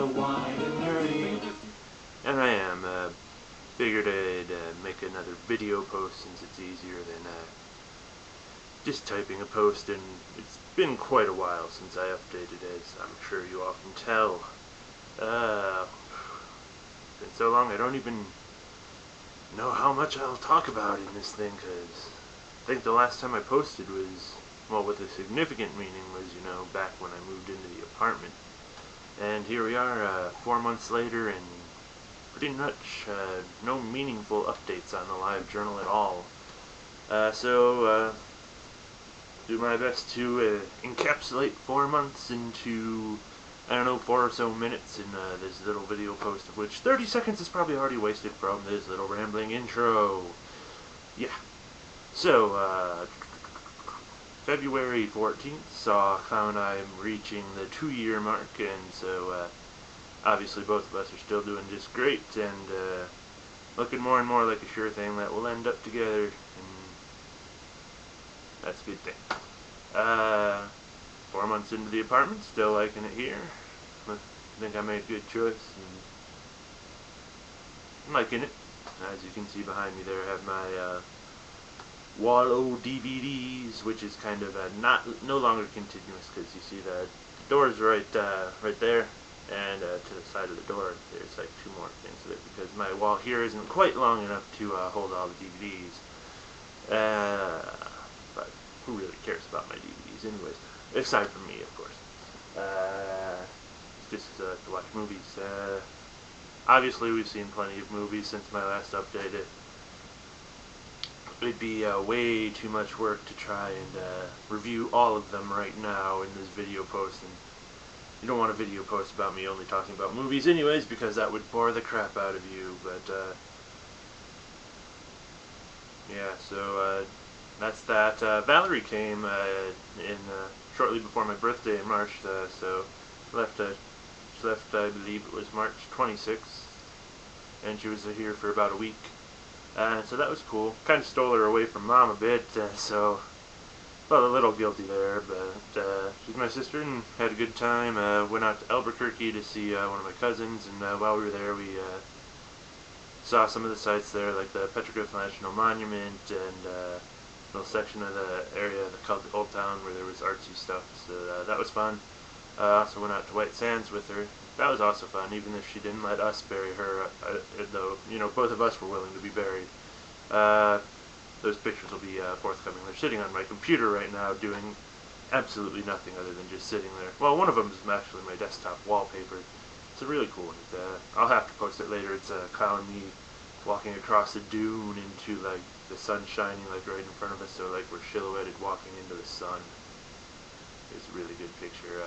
so wide and nerdy. And I am. Figured I'd make another video post since it's easier than just typing a post, and it's been quite a while since I updated, as I'm sure you all can tell. Been so long I don't even know how much I'll talk about in this thing, because I think the last time I posted was, well, with a significant meaning was, back when I moved into the apartment. And here we are, 4 months later, and pretty much no meaningful updates on the live journal at all. So do my best to encapsulate 4 months into, 4 or so minutes in this little video post, of which 30 seconds is probably already wasted from this little rambling intro. Yeah. So, February 14th found I'm reaching the 2-year mark, and so obviously both of us are still doing just great, and looking more and more like a sure thing that we'll end up together, and that's a good thing. 4 months into the apartment, still liking it here. I think I made a good choice, and I'm liking it. As you can see behind me there, I have my Wallow DVDs, which is kind of no longer continuous, because you see the door's right there, and to the side of the door there's like 2 more things of it, because my wall here isn't quite long enough to hold all the DVDs. But who really cares about my DVDs anyways? Aside from me, of course. It's just to watch movies. Obviously we've seen plenty of movies since my last update. It'd be way too much work to try and review all of them right now in this video post, and you don't want a video post about me only talking about movies anyways, because that would bore the crap out of you. But yeah, so that's that. Valerie came in shortly before my birthday in March, so she left, I believe it was March 26th, and she was here for about a week. So that was cool. Kind of stole her away from Mom a bit, so felt a little guilty there, but she's my sister and had a good time. Went out to Albuquerque to see one of my cousins, and while we were there we saw some of the sites there, like the Petroglyph National Monument, and a little section of the area called the Old Town where there was artsy stuff, so that was fun. Also went out to White Sands with her. That was also fun, even if she didn't let us bury her, though, both of us were willing to be buried. Those pictures will be forthcoming. They're sitting on my computer right now doing absolutely nothing other than just sitting there. Well, one of them is actually my desktop wallpaper. It's a really cool one. I'll have to post it later. It's Kyle and me walking across a dune into, like, the sun shining, like, right in front of us, so, like, we're silhouetted walking into the sun. It's a really good picture.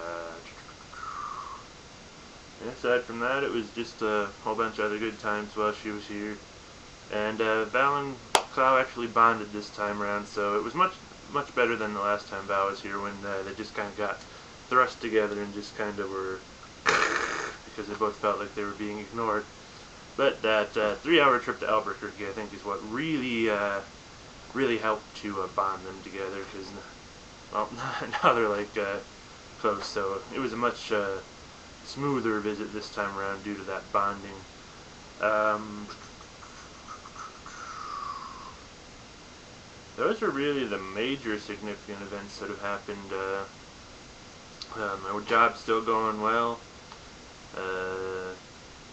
And aside from that, it was just a whole bunch of other good times while she was here. And Val and Clow actually bonded this time around, so it was much better than the last time Val was here, when they just kind of got thrust together and just kind of were because they both felt like they were being ignored. But that 3-hour trip to Albuquerque, I think, is what really helped to bond them together, because, well, now they're like close, so it was a much smoother visit this time around due to that bonding. Those are really the major significant events that have happened. My job's still going well.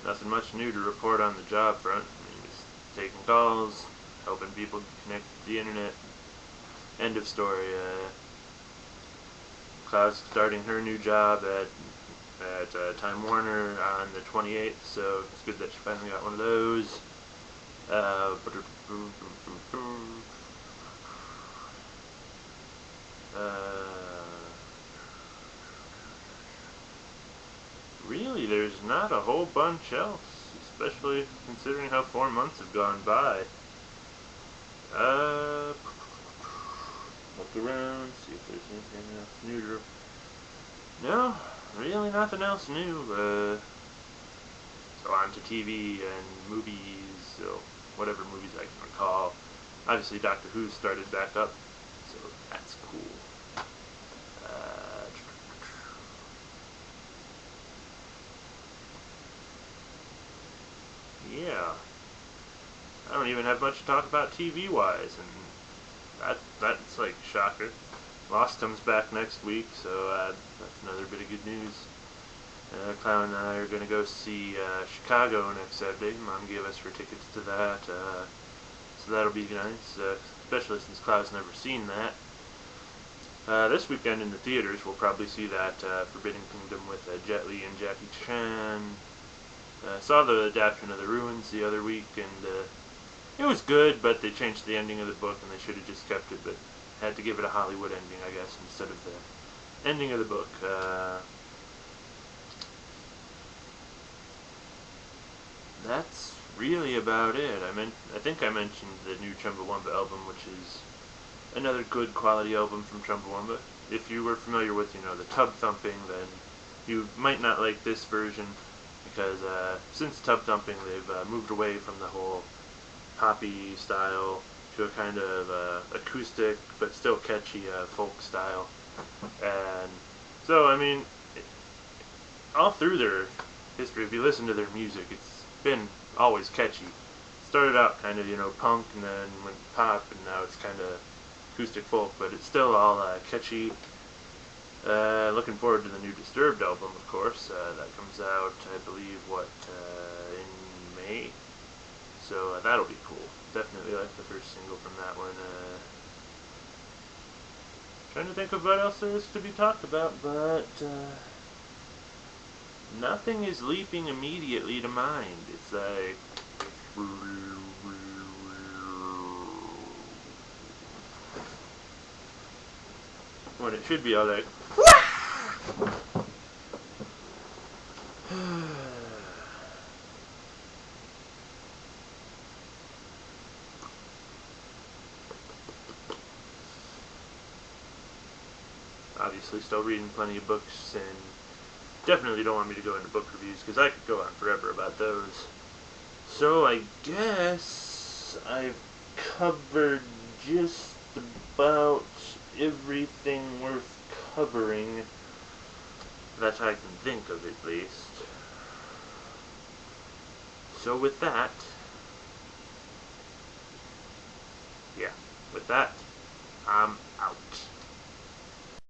Nothing much new to report on the job front. Just taking calls, helping people connect to the internet. End of story. Cloud's starting her new job at Time Warner on the 28th, so it's good that she finally got one of those. Really, there's not a whole bunch else, especially considering how 4 months have gone by. Look around, see if there's anything else new. No, really nothing else new. So on to TV and movies, so whatever movies I can recall. Obviously Doctor Who started back up, so that's cool. yeah, I don't even have much to talk about TV-wise, and that's like a shocker. Lost comes back next week, so that's another bit of good news. Clown and I are going to go see Chicago next Saturday. Mom gave us her tickets to that, so that'll be nice, especially since Cloud's never seen that. This weekend in the theaters, we'll probably see that Forbidden Kingdom with Jet Li and Jackie Chan. Saw the adaptation of The Ruins the other week, and it was good, but they changed the ending of the book, and they should have just kept it, but had to give it a Hollywood ending, I guess, instead of the ending of the book. That's really about it. I think I mentioned the new Chumbawamba album, which is another good quality album from Chumbawamba. If you were familiar with, the tub thumping, then you might not like this version, because since tub thumping, they've moved away from the whole poppy style to a kind of acoustic but still catchy folk style. And so, all through their history, if you listen to their music, it's been always catchy. Started out kind of, punk, and then went pop, and now it's kind of acoustic folk, but it's still all catchy. Looking forward to the new Disturbed album, of course. That comes out, I believe, in May? So that'll be cool. Definitely like the first single from that one. Trying to think of what else there is to be talked about, but nothing is leaping immediately to mind. It's like... when it should be all like... Obviously still reading plenty of books, and definitely don't want me to go into book reviews, because I could go on forever about those. So I guess I've covered just about everything worth covering that I can think of, at least. So with that, I'm